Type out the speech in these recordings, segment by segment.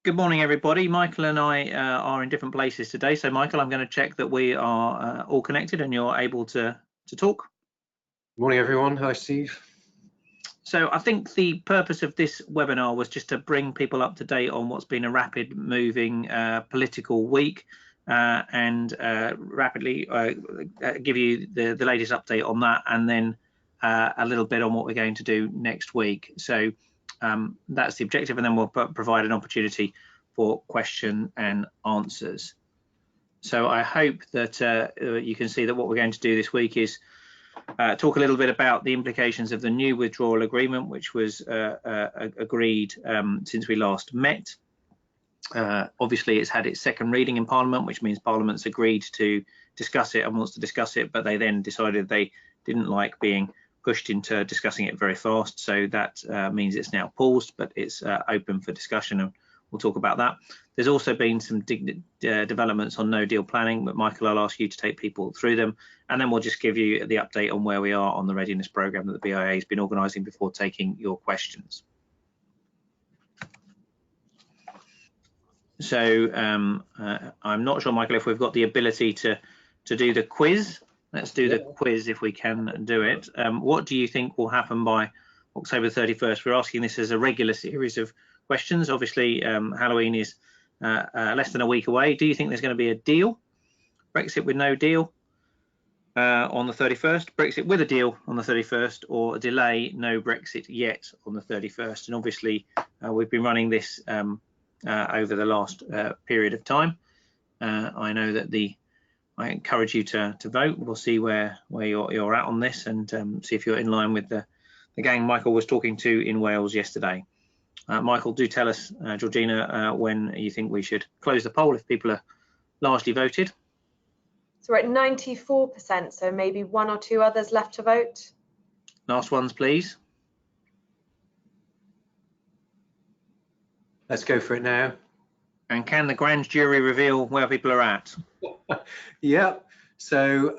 Good morning, everybody. Michael and I are in different places today. So, Michael, I'm going to check that we are all connected and you're able to talk. Good morning, everyone. Hi, Steve. So I think the purpose of this webinar was just to bring people up to date on what's been a rapid moving political week and rapidly give you the latest update on that, and then a little bit on what we're going to do next week. So that's the objective, and then we'll provide an opportunity for question and answers. So I hope that you can see that what we're going to do this week is talk a little bit about the implications of the new withdrawal agreement, which was agreed since we last met. Obviously, it's had its second reading in Parliament, which means Parliament's agreed to discuss it and wants to discuss it, but they then decided they didn't like being pushed into discussing it very fast. So that means it's now paused, but it's open for discussion, and we'll talk about that. There's also been some developments on no deal planning, but Michael, I'll ask you to take people through them, and then we'll just give you the update on where we are on the readiness programme that the BIA has been organising before taking your questions. So I'm not sure, Michael, if we've got the ability to do the quiz. Let's do the quiz if we can do it. What do you think will happen by October 31st? We're asking this as a regular series of questions. Obviously, Halloween is less than a week away. Do you think there's going to be a deal? Brexit with no deal on the 31st, Brexit with a deal on the 31st, or a delay, no Brexit yet on the 31st? And obviously, we've been running this over the last period of time. I know that I encourage you to vote. We'll see where you're at on this, and see if you're in line with the gang Michael was talking to in Wales yesterday. Michael, do tell us, Georgina, when you think we should close the poll if people are largely voted. So we're at 94%, so maybe one or two others left to vote. Last ones, please. Let's go for it now. And can the grand jury reveal where people are at? Yeah, so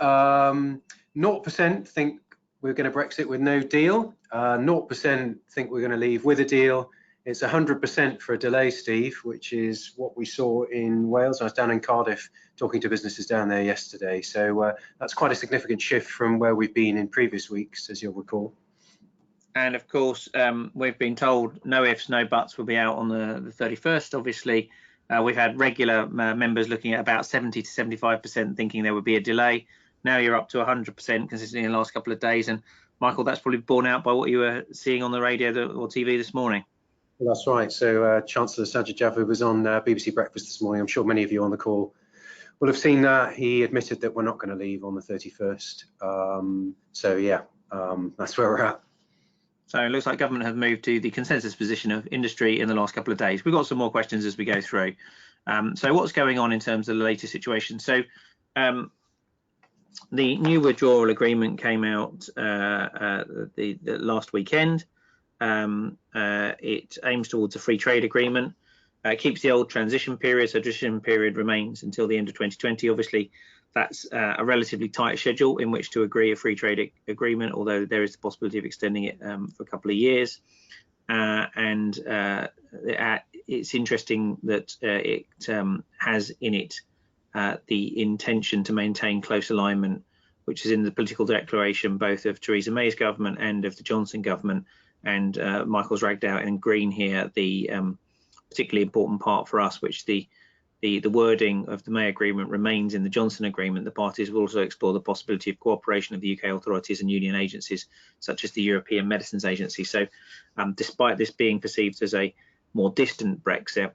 0% think we're going to Brexit with no deal, 0% think we're going to leave with a deal. It's 100% for a delay, Steve, which is what we saw in Wales. I was down in Cardiff talking to businesses down there yesterday, so that's quite a significant shift from where we've been in previous weeks, as you'll recall. And of course, we've been told no ifs, no buts will be out on the 31st. Obviously, we've had regular members looking at about 70 to 75% thinking there would be a delay. Now you're up to 100% consistently in the last couple of days. And Michael, that's probably borne out by what you were seeing on the radio or TV this morning. Well, that's right. So Chancellor Sajid Javid was on BBC Breakfast this morning. I'm sure many of you on the call will have seen that. He admitted that we're not going to leave on the 31st. So yeah, that's where we're at. So it looks like government have moved to the consensus position of industry in the last couple of days. We've got some more questions as we go through. So what's going on in terms of the latest situation? So the new withdrawal agreement came out the last weekend. It aims towards a free trade agreement. It keeps the old transition period, so transition period remains until the end of 2020. Obviously, that's a relatively tight schedule in which to agree a free trade agreement, although there is the possibility of extending it for a couple of years. It's interesting that it has in it the intention to maintain close alignment, which is in the political declaration both of Theresa May's government and of the Johnson government. And Michael's ragged out in green here the particularly important part for us, which the wording of the May agreement remains in the Johnson agreement. The parties will also explore the possibility of cooperation of the UK authorities and union agencies, such as the European Medicines Agency. So despite this being perceived as a more distant Brexit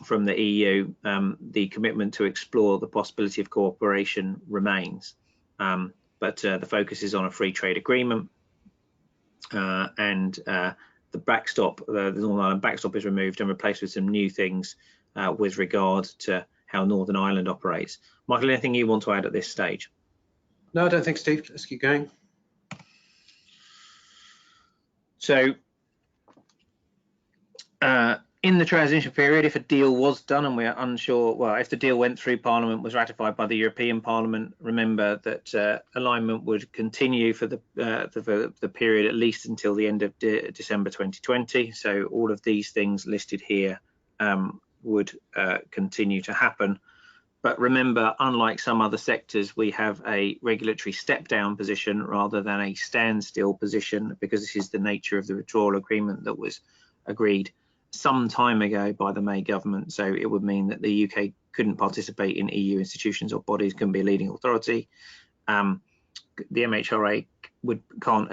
from the EU, the commitment to explore the possibility of cooperation remains. But the focus is on a free trade agreement. The backstop, the Northern Ireland backstop, is removed and replaced with some new things with regard to how Northern Ireland operates. Michael, anything you want to add at this stage? No, I don't think, Steve. Let's keep going. So in the transition period, if a deal was done, and we're unsure, well, if the deal went through Parliament, was ratified by the European Parliament, remember that alignment would continue for the period at least until the end of December 2020. So all of these things listed here would continue to happen. But remember, unlike some other sectors, we have a regulatory step-down position rather than a standstill position, because this is the nature of the withdrawal agreement that was agreed some time ago by the May government. So it would mean that the UK couldn't participate in EU institutions or bodies, couldn't be a leading authority. The MHRA can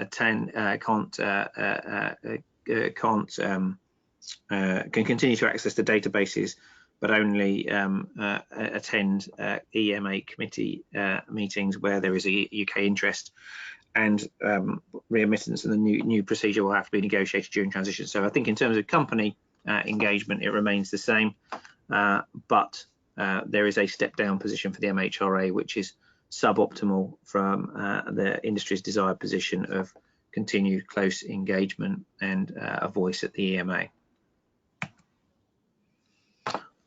continue to access the databases, but only attend EMA committee meetings where there is a UK interest, and readmittance and the new procedure will have to be negotiated during transition. So I think in terms of company engagement, it remains the same, but there is a step down position for the MHRA, which is suboptimal from the industry's desired position of continued close engagement and a voice at the EMA.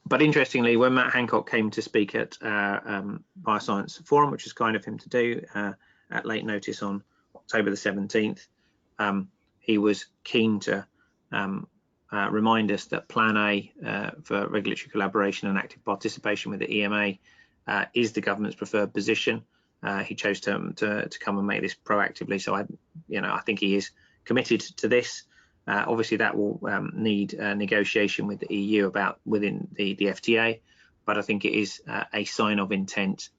But interestingly, when Matt Hancock came to speak at Bioscience Forum, which was kind of him to do at late notice on October the 17th, he was keen to remind us that Plan A for regulatory collaboration and active participation with the EMA is the government's preferred position. He chose to come and make this proactively. So I think he is committed to this. Obviously, that will need negotiation with the EU within the FTA, but I think it is a sign of intent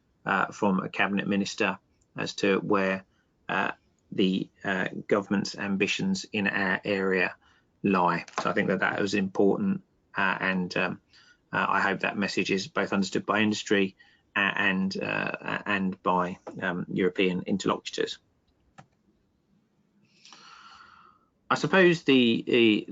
from a cabinet minister as to where the government's ambitions in our area lie. So I think that was important, and I hope that message is both understood by industry and by European interlocutors. I suppose the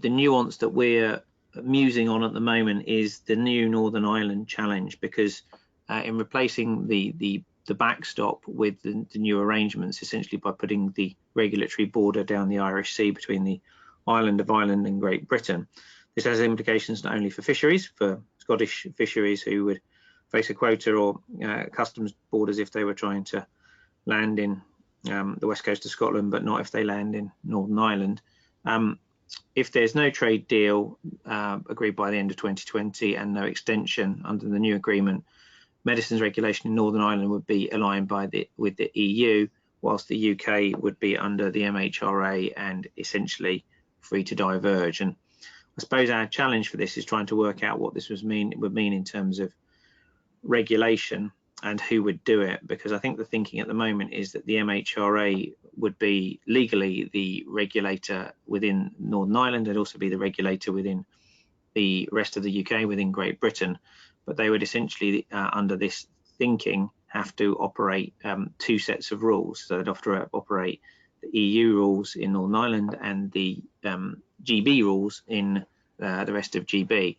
nuance that we're musing on at the moment is the new Northern Ireland challenge, because in replacing the backstop with the new arrangements, essentially by putting the regulatory border down the Irish Sea between the island of Ireland and Great Britain, this has implications not only for fisheries, for Scottish fisheries who would face a quota or customs borders if they were trying to land in the west coast of Scotland, but not if they land in Northern Ireland. If there's no trade deal agreed by the end of 2020 and no extension under the new agreement, medicines regulation in Northern Ireland would be aligned with the EU, whilst the UK would be under the MHRA and essentially free to diverge. And I suppose our challenge for this is trying to work out what this would mean in terms of regulation and who would do it, because I think the thinking at the moment is that the MHRA would be legally the regulator within Northern Ireland and also be the regulator within the rest of the UK, within Great Britain, but they would essentially, under this thinking, have to operate two sets of rules. So they'd have to operate the EU rules in Northern Ireland and the GB rules in the rest of GB.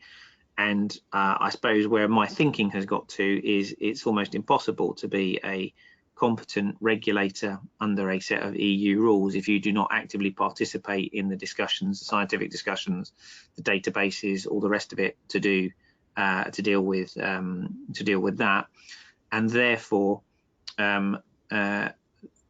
And I suppose where my thinking has got to is it's almost impossible to be a competent regulator under a set of EU rules if you do not actively participate in the discussions, the scientific discussions, the databases, all the rest of it to deal with that. And therefore,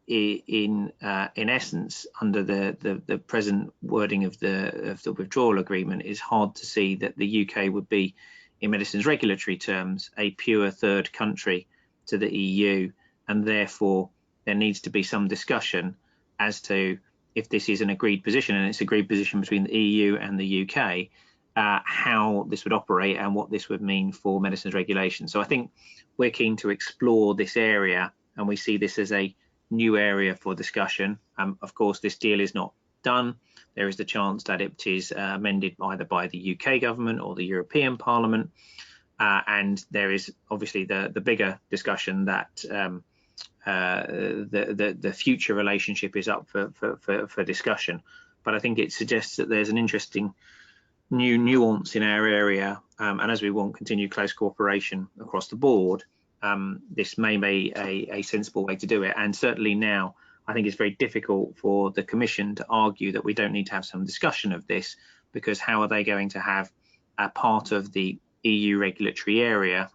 in essence, under the present wording of the withdrawal agreement, it's hard to see that the UK would be, in medicines regulatory terms, a pure third country to the EU, and therefore there needs to be some discussion as to, if this is an agreed position, and it's an agreed position between the EU and the UK, how this would operate and what this would mean for medicines regulation. So I think we're keen to explore this area, and we see this as a new area for discussion. Of course, this deal is not done. There is the chance that it is amended either by the UK government or the European Parliament, and there is obviously the bigger discussion that the future relationship is up for discussion. But I think it suggests that there's an interesting new nuance in our area, and as we want continued close cooperation across the board, this may be a sensible way to do it. And certainly now, I think it's very difficult for the Commission to argue that we don't need to have some discussion of this, because how are they going to have a part of the EU regulatory area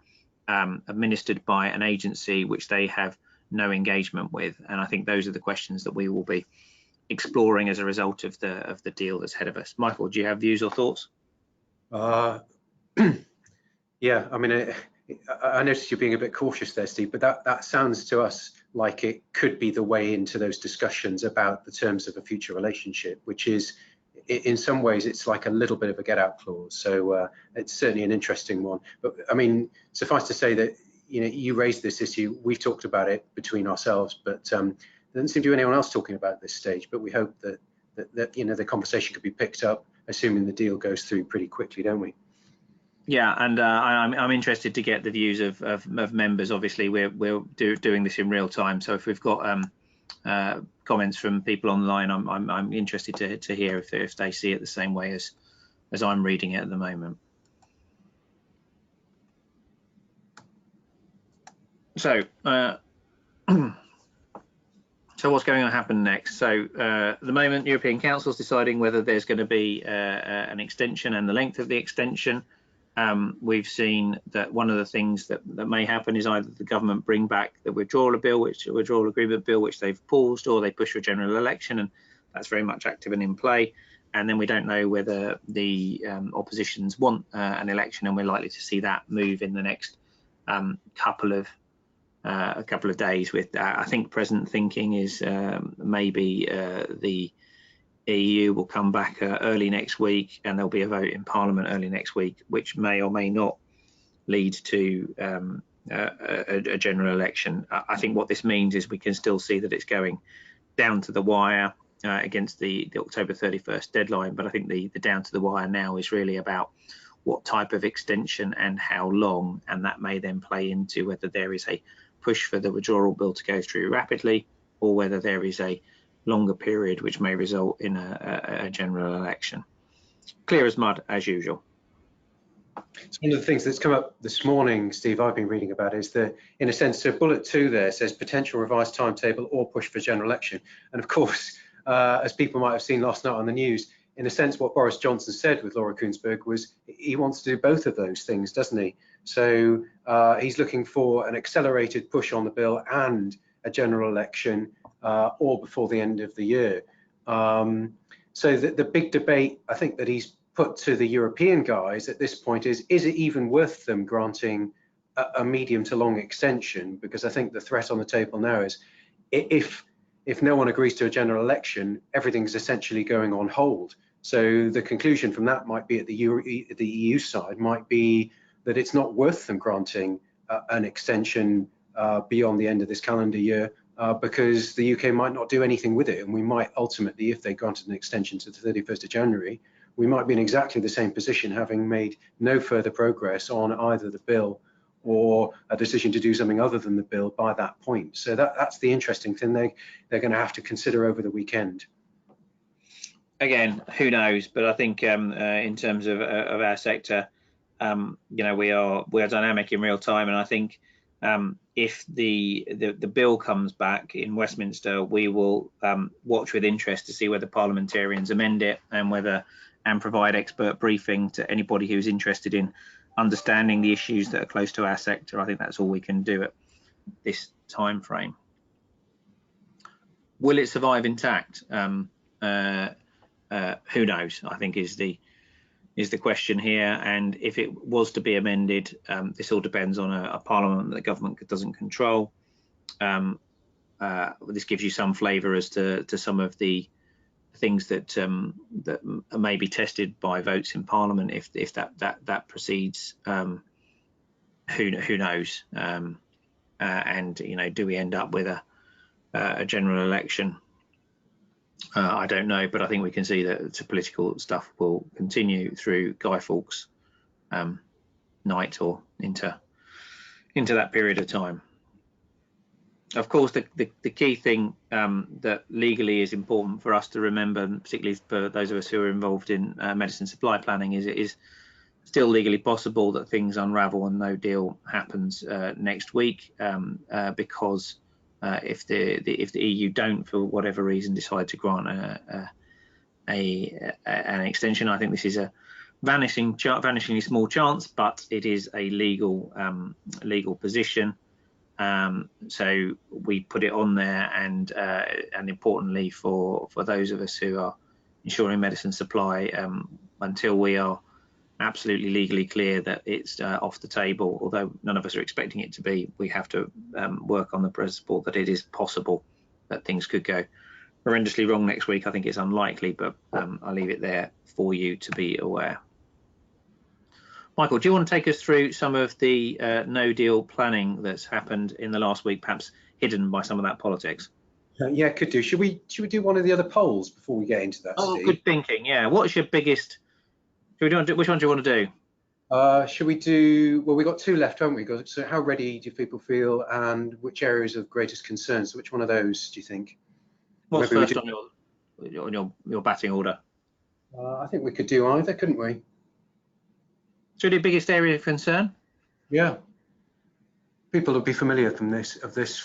administered by an agency which they have no engagement with? And I think those are the questions that we will be exploring as a result of the deal that's ahead of us. Michael, do you have views or thoughts? Yeah, I mean, I noticed you're being a bit cautious there, Steve, but that sounds to us like it could be the way into those discussions about the terms of a future relationship, which is, in some ways, it's like a little bit of a get-out clause. So it's certainly an interesting one. But I mean, suffice to say that you raised this issue. We've talked about it between ourselves, but there doesn't seem to be anyone else talking about it at this stage. But we hope that the conversation could be picked up, assuming the deal goes through pretty quickly, don't we? Yeah, and I'm interested to get the views of members. Obviously, we're doing this in real time, so if we've got comments from people online, I'm interested to hear if they see it the same way as I'm reading it at the moment. So so what's going to happen next? So at the moment, European Council is deciding whether there's going to be an extension and the length of the extension. We've seen that one of the things that may happen is either the government bring back the withdrawal agreement bill, which they've paused, or they push for a general election, and that's very much active and in play. And then we don't know whether the oppositions want an election, and we're likely to see that move in the next couple of days. With I think present thinking is maybe the EU will come back early next week, and there'll be a vote in Parliament early next week, which may or may not lead to a general election. I think what this means is we can still see that it's going down to the wire against the October 31st deadline, but I think the down to the wire now is really about what type of extension and how long, and that may then play into whether there is a push for the withdrawal bill to go through rapidly, or whether there is a longer period which may result in a general election. Clear as mud, as usual. So one of the things that's come up this morning, Steve, I've been reading about is that, in a sense, so bullet 2 there says potential revised timetable or push for general election. And of course, as people might have seen last night on the news, in a sense, what Boris Johnson said with Laura Kuenssberg was he wants to do both of those things, doesn't he? So he's looking for an accelerated push on the bill and a general election, or before the end of the year. So the big debate, I think, that he's put to the European guys at this point is it even worth them granting a medium to long extension? Because I think the threat on the table now is if no one agrees to a general election, everything's essentially going on hold. So the conclusion from that might be at the EU side might be that it's not worth them granting an extension beyond the end of this calendar year, because the UK might not do anything with it, and we might ultimately, if they granted an extension to the 31st of January, we might be in exactly the same position, having made no further progress on either the bill or a decision to do something other than the bill by that point. So that's the interesting thing they're going to have to consider over the weekend. Again, who knows? But I think in terms of our sector, we are dynamic in real time, and I think if the bill comes back in Westminster, we will watch with interest to see whether parliamentarians amend it and provide expert briefing to anybody who's interested in understanding the issues that are close to our sector. I think that's all we can do at this time frame. Will it survive intact? Who knows, I think is the question here. And if it was to be amended, this all depends on a parliament that the government doesn't control. This gives you some flavour as to some of the things that may be tested by votes in Parliament if that proceeds. Who knows? And do we end up with a general election? I don't know, but I think we can see that the political stuff will continue through Guy Fawkes' night or into that period of time. Of course, the key thing that legally is important for us to remember, and particularly for those of us who are involved in medicine supply planning, is it is still legally possible that things unravel and no deal happens next week, because if the EU don't, for whatever reason, decide to grant an extension, I think this is a vanishingly small chance, but it is a legal position. So we put it on there, and importantly for those of us who are ensuring medicine supply, until we are absolutely legally clear that it's off the table, although none of us are expecting it to be. We have to work on the principle that it is possible that things could go horrendously wrong next week. I think it's unlikely, but I'll leave it there for you to be aware. Michael, do you want to take us through some of the no deal planning that's happened in the last week, perhaps hidden by some of that politics? Yeah, could do. Should we do one of the other polls before we get into that, Oh, Steve? good thinking. Yeah. What's your biggest? Which one do you want to do? Should we do? Well, we got two left, haven't we? So, how ready do people feel, and which areas of greatest concern? So, which one of those do you think? What's first on your batting order? I think we could do either, couldn't we? So, the biggest area of concern? Yeah. People will be familiar from this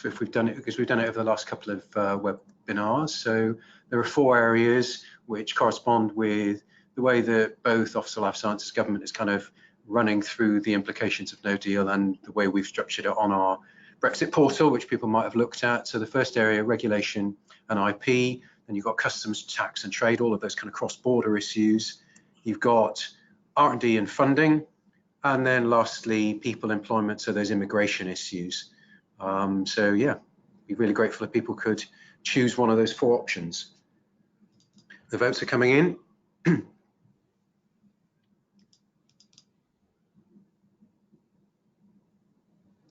if we've done it, because we've done it over the last couple of webinars. So there are 4 areas which correspond with the way that both Office of Life Sciences government is kind of running through the implications of no deal, and the way we've structured it on our Brexit portal, which people might have looked at. So the first area, regulation and IP, then you've got customs, tax and trade, all of those kind of cross-border issues. You've got R&D and funding, and then lastly, people employment, so those immigration issues. So yeah, be really grateful if people could choose one of those 4 options. The votes are coming in.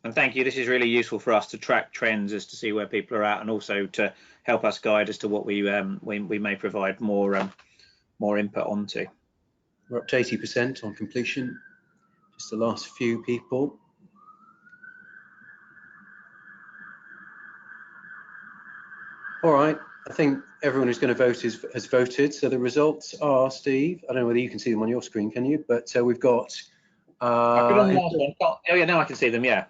And thank you. This is really useful for us to track trends as to see where people are at, and also to help us guide as to what we may provide more input onto. We're up to 80% on completion. Just the last few people. All right, I think everyone who's going to vote has voted. So the results are, Steve, I don't know whether you can see them on your screen, can you? But we've got... I put on the last one. Oh yeah, now I can see them, yeah.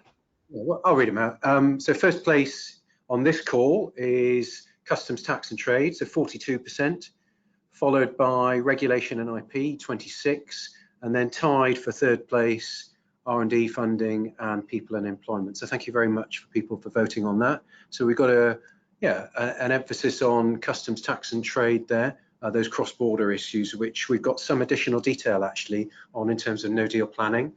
Well, I'll read them out. So first place on this call is customs, tax and trade, so 42%, followed by regulation and IP, 26%, and then tied for third place, R&D funding and people and employment. So thank you very much for people for voting on that. So we've got an emphasis on customs, tax and trade there, those cross-border issues, which we've got some additional detail actually on in terms of no deal planning.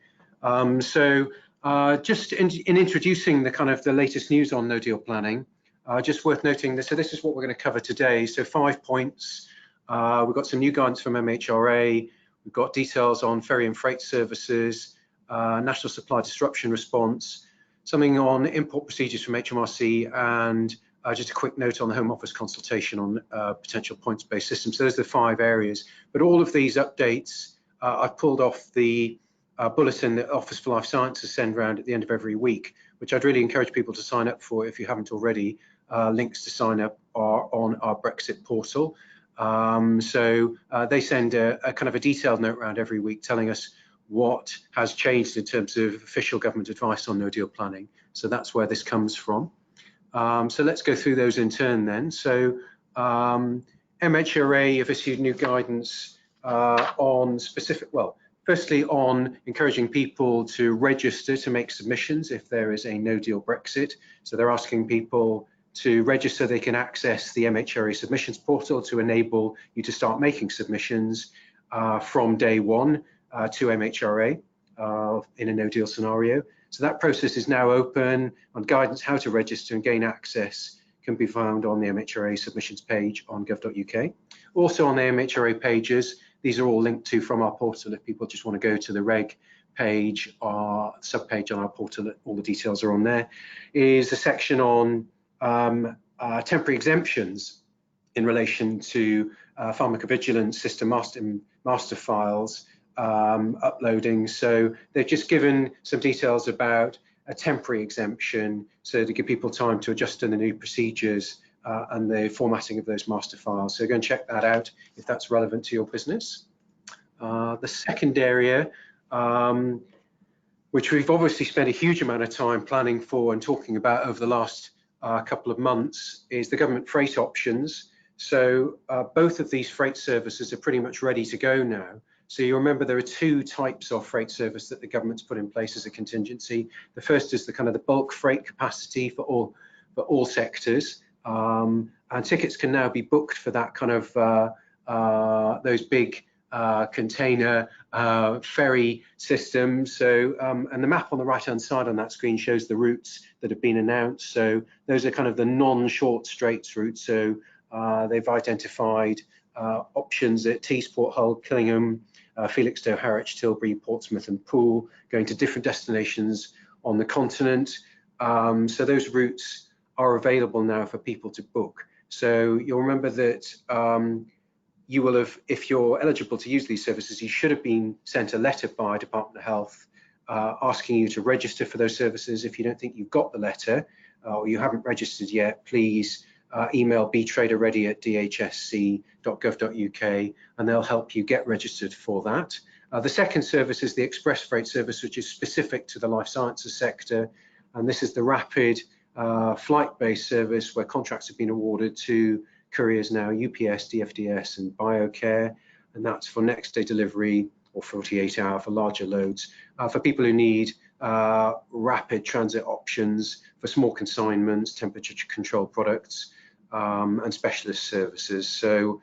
Just in introducing the kind of the latest news on no deal planning, just worth noting this. So this is what we're going to cover today. So 5 points. We've got some new guidance from MHRA. We've got details on ferry and freight services, national supply disruption response, something on import procedures from HMRC, and just a quick note on the Home Office consultation on potential points-based systems. So those are the 5 areas. But all of these updates, I've pulled off the bulletin that Office for Life Sciences send around at the end of every week, which I'd really encourage people to sign up for if you haven't already. Links to sign up are on our Brexit portal. They send a kind of a detailed note around every week telling us what has changed in terms of official government advice on no deal planning. So that's where this comes from. So let's go through those in turn then. So MHRA have issued new guidance on specific, well, firstly on encouraging people to register to make submissions if there is a no deal Brexit. So they're asking people to register. They can access the MHRA submissions portal to enable you to start making submissions from day 1 to MHRA in a no deal scenario. So that process is now open, and guidance how to register and gain access can be found on the MHRA submissions page on gov.uk. Also on the MHRA pages, these are all linked to from our portal. If people just want to go to the reg page, our sub-page on our portal, all the details are on there, is a section on temporary exemptions in relation to pharmacovigilance system master files uploading. So they've just given some details about a temporary exemption, so to give people time to adjust to the new procedures and the formatting of those master files. So go and check that out if that's relevant to your business. The second area, which we've obviously spent a huge amount of time planning for and talking about over the last couple of months, is the government freight options. So both of these freight services are pretty much ready to go now. So you remember there are 2 types of freight service that the government's put in place as a contingency. The first is the kind of the bulk freight capacity for all sectors, and tickets can now be booked for that kind of those big container ferry system. So, and the map on the right-hand side on that screen shows the routes that have been announced. So those are kind of the non-short straits routes. So they've identified options at Teesport, Hull, Killingham, Felixstowe, Harwich, Tilbury, Portsmouth and Poole, going to different destinations on the continent. So those routes are available now for people to book. So you'll remember that you will have, if you're eligible to use these services, you should have been sent a letter by Department of Health asking you to register for those services. If you don't think you've got the letter or you haven't registered yet, please email btraderready@dhsc.gov.uk and they'll help you get registered for that. The second service is the express freight service, which is specific to the life sciences sector. And this is the rapid flight-based service where contracts have been awarded to couriers now, UPS, DFDS and BioCare, and that's for next day delivery or 48-hour for larger loads, for people who need rapid transit options for small consignments, temperature control products and specialist services. So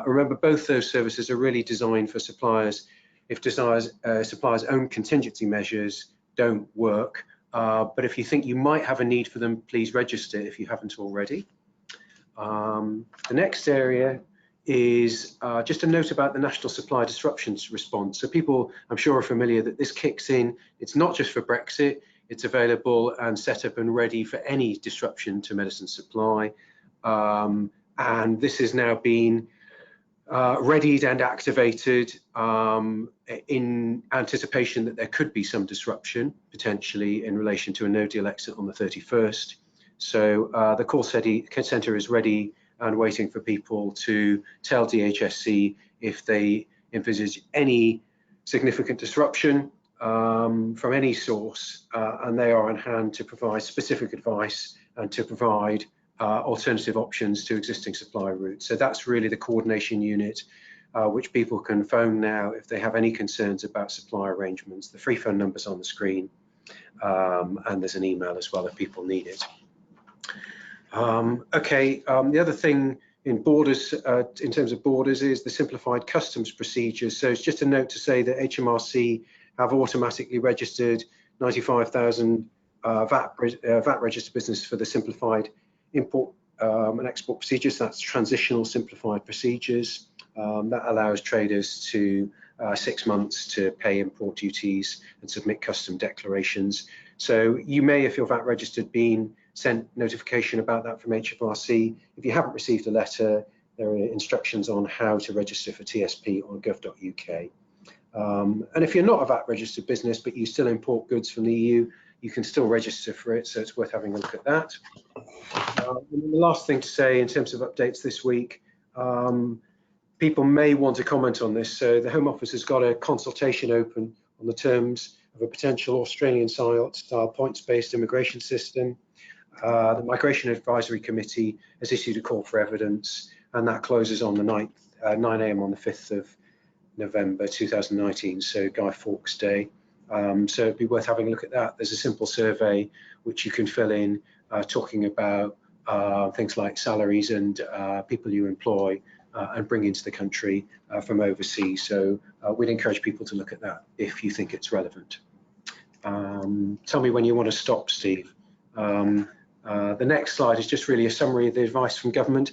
remember, both those services are really designed for suppliers if suppliers' own contingency measures don't work. But if you think you might have a need for them, please register if you haven't already. The next area is just a note about the National Supply Disruptions Response. So people, I'm sure, are familiar that this kicks in. It's not just for Brexit. It's available and set up and ready for any disruption to medicine supply. And this has now been readied and activated in anticipation that there could be some disruption potentially in relation to a no-deal exit on the 31st. So the call centre is ready and waiting for people to tell DHSC if they envisage any significant disruption from any source, and they are on hand to provide specific advice and to provide alternative options to existing supply routes. So that's really the coordination unit, which people can phone now if they have any concerns about supply arrangements. The free phone number's on the screen, and there's an email as well if people need it. The other thing in borders, in terms of borders, is the simplified customs procedures. So it's just a note to say that HMRC have automatically registered 95,000 VAT registered business for the simplified import and export procedures. That's transitional simplified procedures. That allows traders to 6 months to pay import duties and submit custom declarations. So you may, if you're VAT registered, been sent notification about that from HMRC. If you haven't received a letter, there are instructions on how to register for TSP on gov.uk. And if you're not a VAT registered business, but you still import goods from the EU, you can still register for it, so it's worth having a look at that. And the last thing to say in terms of updates this week, people may want to comment on this. So the Home Office has got a consultation open on the terms of a potential Australian-style points-based immigration system. The Migration Advisory Committee has issued a call for evidence, and that closes on the 9 AM on the 5th of November 2019, so Guy Fawkes Day. So it'd be worth having a look at that. There's a simple survey which you can fill in, talking about things like salaries and people you employ and bring into the country from overseas. So we'd encourage people to look at that if you think it's relevant. Tell me when you want to stop, Steve. The next slide is just really a summary of the advice from government.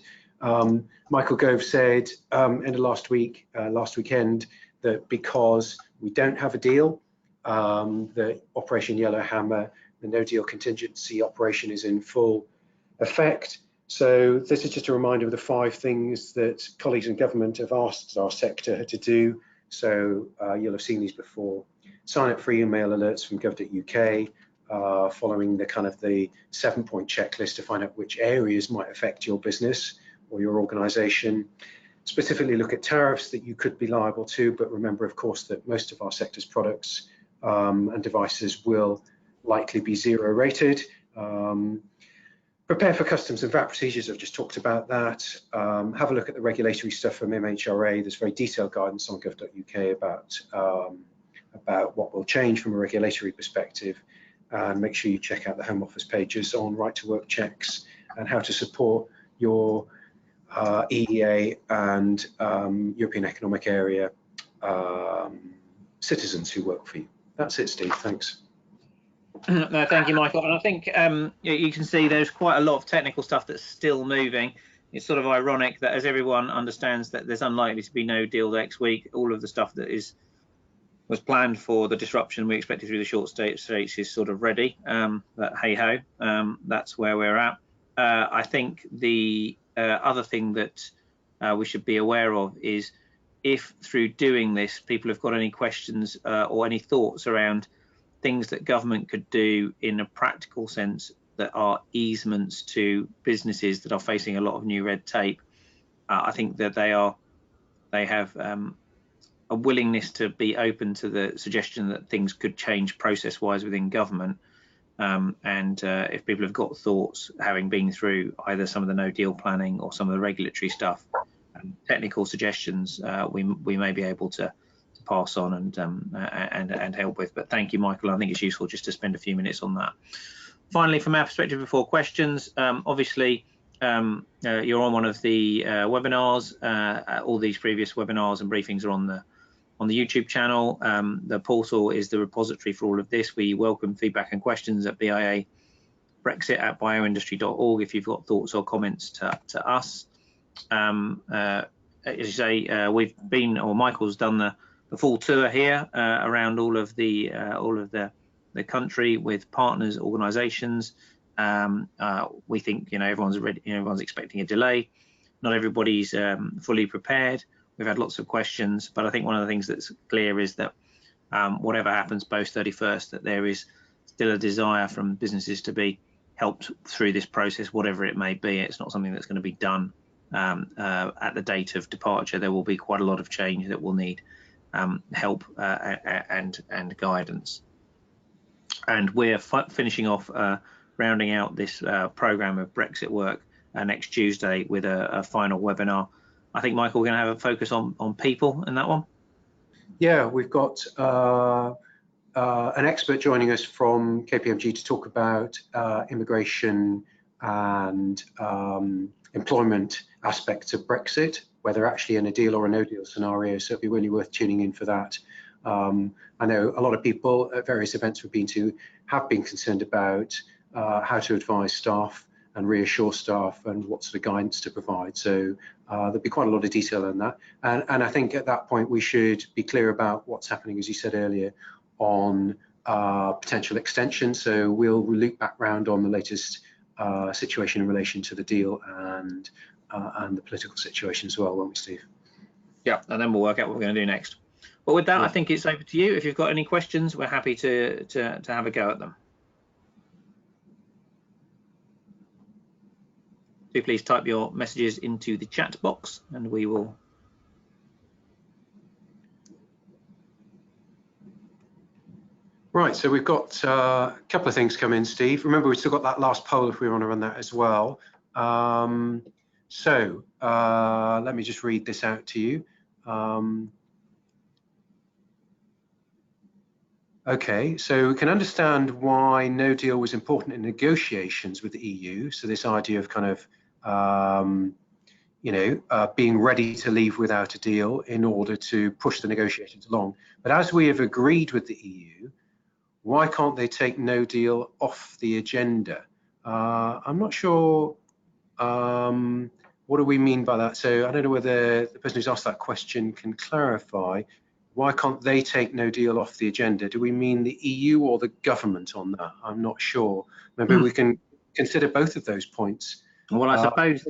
Michael Gove said end of last weekend, that because we don't have a deal, the Operation Yellowhammer, the no deal contingency operation, is in full effect. So this is just a reminder of the 5 things that colleagues in government have asked our sector to do. So you'll have seen these before. Sign up for email alerts from gov.uk, following the kind of the 7-point checklist to find out which areas might affect your business or your organisation. Specifically look at tariffs that you could be liable to, but remember, of course, that most of our sector's products and devices will likely be 0 rated. Prepare for customs and VAT procedures. I've just talked about that. Have a look at the regulatory stuff from MHRA. There's very detailed guidance on gov.uk about what will change from a regulatory perspective. And make sure you check out the Home Office pages on right to work checks and how to support your EEA and European Economic Area citizens who work for you. That's it, Steve. Thanks. No, thank you, Michael. And I think you can see there's quite a lot of technical stuff that's still moving. It's sort of ironic that as everyone understands that there's unlikely to be no deal next week, all of the stuff that was planned for the disruption we expected through the short states is sort of ready. But hey ho, that's where we're at. I think the other thing that we should be aware of is if through doing this people have got any questions or any thoughts around things that government could do in a practical sense that are easements to businesses that are facing a lot of new red tape. I think that they have a willingness to be open to the suggestion that things could change process-wise within government. And if people have got thoughts, having been through either some of the no deal planning or some of the regulatory stuff, technical suggestions, we may be able to pass on and help with. But thank you, Michael. I think it's useful just to spend a few minutes on that. Finally, from our perspective before questions, obviously you're on one of the webinars. All these previous webinars and briefings are on the YouTube channel. The portal is the repository for all of this. We welcome feedback and questions at BIA Brexit at bioindustry.org if you've got thoughts or comments to us. As you say, we've been, or Michael's done the full tour here around all of the country with partners, organisations. We think everyone's ready, everyone's expecting a delay. Not everybody's fully prepared. We've had lots of questions, but I think one of the things that's clear is that whatever happens post 31st, that there is still a desire from businesses to be helped through this process, whatever it may be. It's not something that's going to be done at the date of departure. There will be quite a lot of change that will need help and guidance. And we're finishing off, rounding out this programme of Brexit work next Tuesday with a final webinar. I think, Michael, we're going to have a focus on people in that one. Yeah, we've got an expert joining us from KPMG to talk about immigration and employment aspects of Brexit, whether actually in a deal or a no deal scenario. So it'd be really worth tuning in for that. I know a lot of people at various events we've been to have been concerned about how to advise staff and reassure staff and what sort of guidance to provide. So there'll be quite a lot of detail on that. And I think at that point we should be clear about what's happening, as you said earlier, on potential extension. So we'll loop back round on the latest situation in relation to the deal and the political situation as well, won't we, Steve? Yeah, and then we'll work out what we're going to do next. But with that, I think it's over to you. If you've got any questions, we're happy to have a go at them. Do please type your messages into the chat box and we will. Right, so we've got a couple of things come in, Steve. Remember, we've still got that last poll if we want to run that as well. Let me just read this out to you. Okay, so we can understand why no deal was important in negotiations with the EU. So this idea of kind of, being ready to leave without a deal in order to push the negotiations along. But as we have agreed with the EU, why can't they take no deal off the agenda? I'm not sure. What do we mean by that? So I don't know whether the person who's asked that question can clarify. Why can't they take no deal off the agenda? Do we mean the EU or the government on that? I'm not sure. Maybe we can consider both of those points. Well, I suppose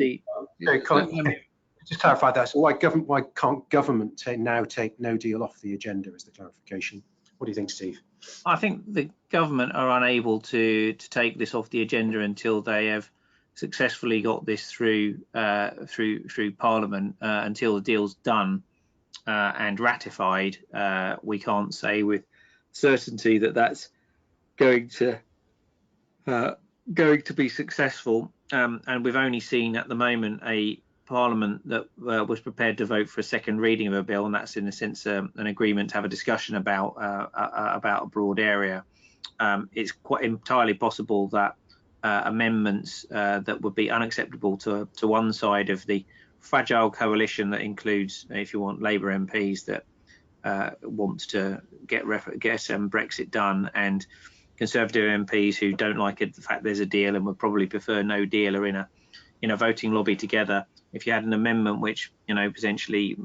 just clarify that. So why can't government now take no deal off the agenda is the clarification. What do you think, Steve? I think the government are unable to take this off the agenda until they have successfully got this through Parliament, until the deal's done and ratified. We can't say with certainty that that's going to be successful. And we've only seen at the moment a Parliament that was prepared to vote for a second reading of a bill, and that's in a sense an agreement to have a discussion about a broad area. It's quite entirely possible that amendments that would be unacceptable to one side of the fragile coalition that includes, if you want, Labour MPs that wants to get Brexit done, and Conservative MPs who don't like it, the fact there's a deal and would probably prefer no deal, are in a voting lobby together. If you had an amendment which potentially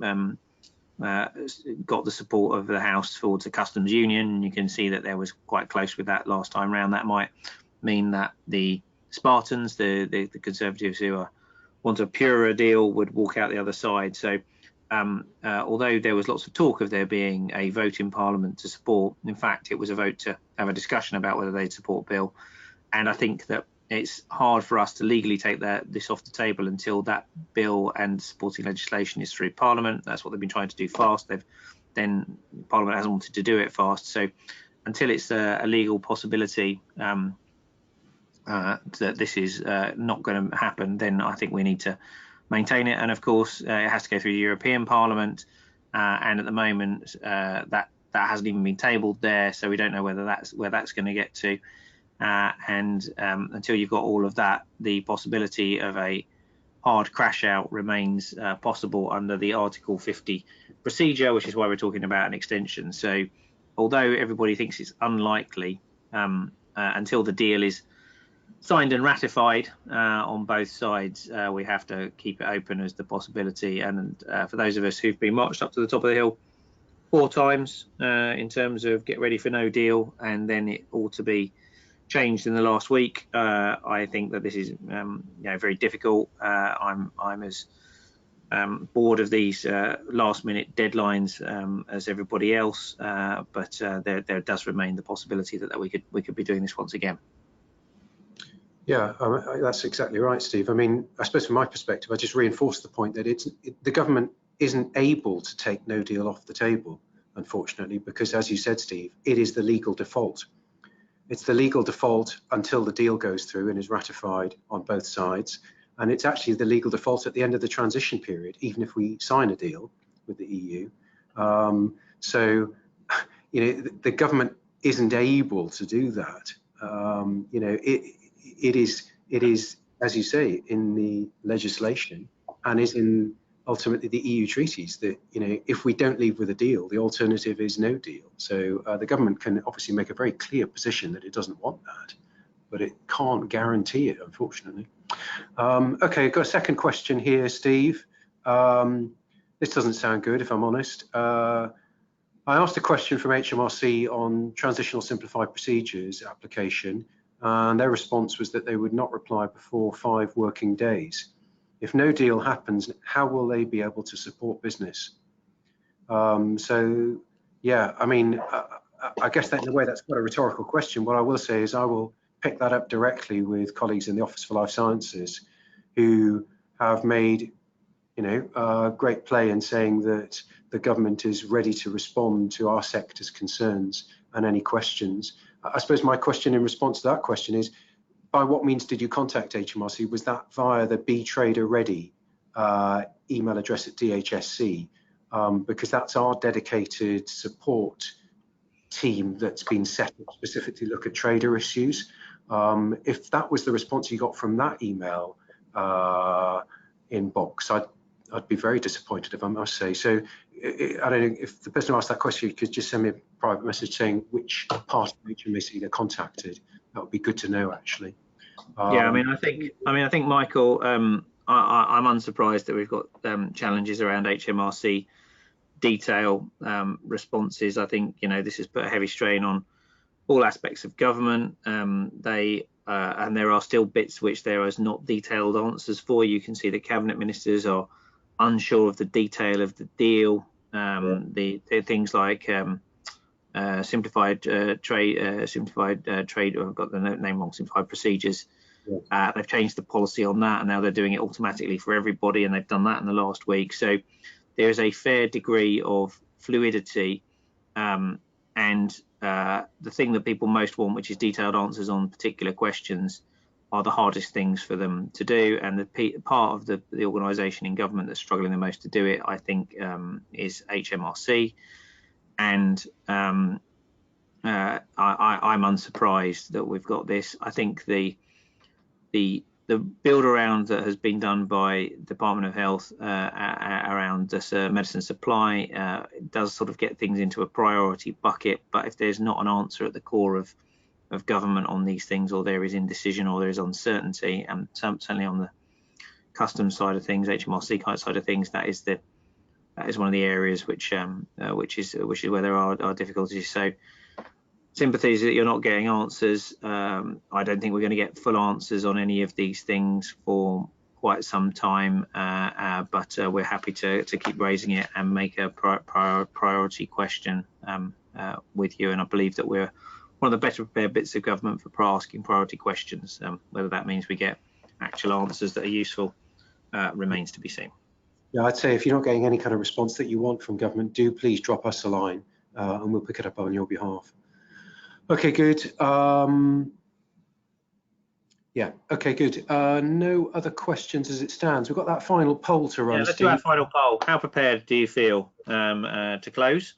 got the support of the House towards a customs union, and you can see that there was quite close with that last time round, that might mean that the Spartans, the Conservatives who want a purer deal, would walk out the other side. So although there was lots of talk of there being a vote in Parliament to support, in fact it was a vote to have a discussion about whether they'd support bill. And I think that it's hard for us to legally take this off the table until that bill and supporting legislation is through Parliament. That's what they've been trying to do fast. Then Parliament hasn't wanted to do it fast. So until it's a legal possibility that this is not going to happen, then I think we need to maintain it. And of course, it has to go through the European Parliament. And at the moment, that hasn't even been tabled there, so we don't know where that's going to get to. And until you've got all of that, the possibility of a hard crash out remains possible under the Article 50 procedure, which is why we're talking about an extension. So although everybody thinks it's unlikely, until the deal is signed and ratified on both sides, we have to keep it open as the possibility. And for those of us who've been marched up to the top of the hill 4 times in terms of get ready for no deal, and then it ought to be changed in the last week, I think that this is very difficult. I'm as bored of these last minute deadlines as everybody else, but there does remain the possibility that we could be doing this once again. Yeah, that's exactly right, Steve. I mean, I suppose from my perspective, I just reinforce the point that the government isn't able to take no deal off the table, unfortunately, because as you said, Steve, it is the legal default. It's the legal default until the deal goes through and is ratified on both sides. And it's actually the legal default at the end of the transition period, even if we sign a deal with the EU. So, the government isn't able to do that. It is, as you say, in the legislation and is in ultimately the EU treaties that, if we don't leave with a deal, the alternative is no deal. So the government can obviously make a very clear position that it doesn't want that, but it can't guarantee it, unfortunately. Okay, got a second question here, Steve. This doesn't sound good, if I'm honest. I asked a question from HMRC on transitional simplified procedures application, and their response was that they would not reply before 5 working days. If no deal happens, how will they be able to support business? So, yeah, I mean, I guess that in a way that's quite a rhetorical question. What I will say is I will pick that up directly with colleagues in the Office for Life Sciences who have made, great play in saying that the government is ready to respond to our sector's concerns and any questions. I suppose my question in response to that question is, by what means did you contact HMRC? Was that via the Be Trader Ready email address at DHSC? Because that's our dedicated support team that's been set up specifically to look at trader issues. If that was the response you got from that email inbox, I'd be very disappointed, if I must say. So I don't know if the person who asked that question could just send me a private message saying which part of HMRC they're contacted. That would be good to know, actually. Yeah, I think Michael, I'm unsurprised that we've got challenges around HMRC detail responses. I think this has put a heavy strain on all aspects of government. And there are still bits which there is not detailed answers for. You can see the cabinet ministers are unsure of the detail of the deal. The things like simplified trade. I've got the name wrong. Simplified procedures. Yeah. They've changed the policy on that, and now they're doing it automatically for everybody, and they've done that in the last week. So there is a fair degree of fluidity, and the thing that people most want, which is detailed answers on particular questions, are the hardest things for them to do. And the part of the organisation in government that's struggling the most to do it, I think, is HMRC. And I'm unsurprised that we've got this. I think the the build around that has been done by Department of Health around this medicine supply does sort of get things into a priority bucket, but if there's not an answer at the core of government on these things, or there is indecision or there is uncertainty, and certainly on the customs side of things, HMRC side of things, that is one of the areas which is where there are difficulties. So sympathies that you're not getting answers. I don't think we're going to get full answers on any of these things for quite some time, but we're happy to keep raising it and make a priority question with you. And I believe that we're one of the better prepared bits of government for asking priority questions. Whether that means we get actual answers that are useful remains to be seen. Yeah, I'd say if you're not getting any kind of response that you want from government, do please drop us a line and we'll pick it up on your behalf. Okay, good. Yeah, okay, good. No other questions as it stands. We've got that final poll to run. Yeah, let's do our final poll. How prepared do you feel to close?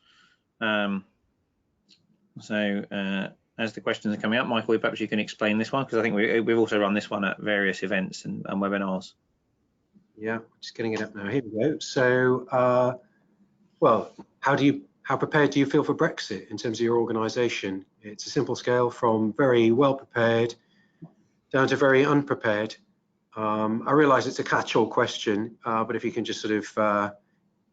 As the questions are coming up, Michael, perhaps you can explain this one, because I think we've also run this one at various events and webinars. Yeah, just getting it up now. Here we go. So, well, how prepared do you feel for Brexit in terms of your organisation? It's a simple scale from very well prepared down to very unprepared. I realise it's a catch-all question, but if you can just sort of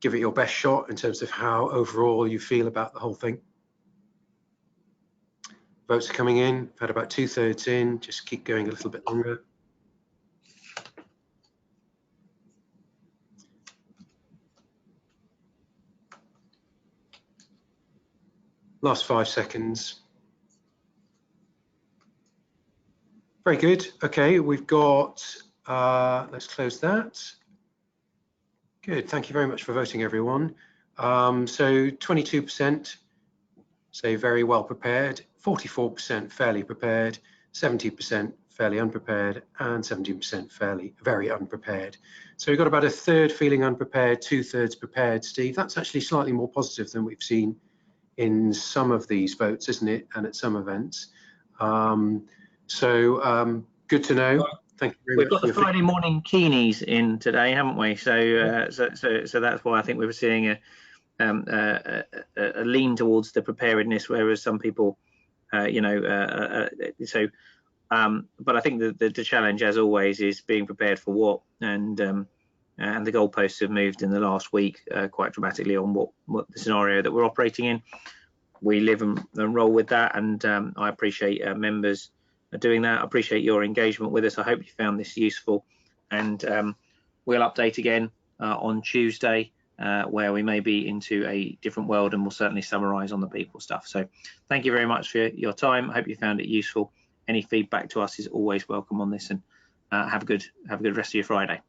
give it your best shot in terms of how overall you feel about the whole thing. Votes are coming in. We've had about 2/3 in. Just keep going a little bit longer. Last 5 seconds. Very good. Okay, we've got, let's close that. Good, thank you very much for voting, everyone. So 22% say very well prepared, 44% fairly prepared, 70% fairly unprepared, and 17% very unprepared. So we've got about 1/3 feeling unprepared, 2/3 prepared. Steve, that's actually slightly more positive than we've seen in some of these votes, isn't it? And at some events. Good to know. Thank you very much. We've got the Friday morning Keenies in today, haven't we? So that's why I think we were seeing a lean towards the preparedness, whereas some people, but I think the challenge, as always, is being prepared for what, and the goalposts have moved in the last week quite dramatically on what the scenario that we're operating in. We live and roll with that, and I appreciate members doing that. I appreciate your engagement with us. I hope you found this useful, and we'll update again on Tuesday, where we may be into a different world, and we'll certainly summarise on the people stuff. So thank you very much for your time. I hope you found it useful. Any feedback to us is always welcome on this, and have a good rest of your Friday.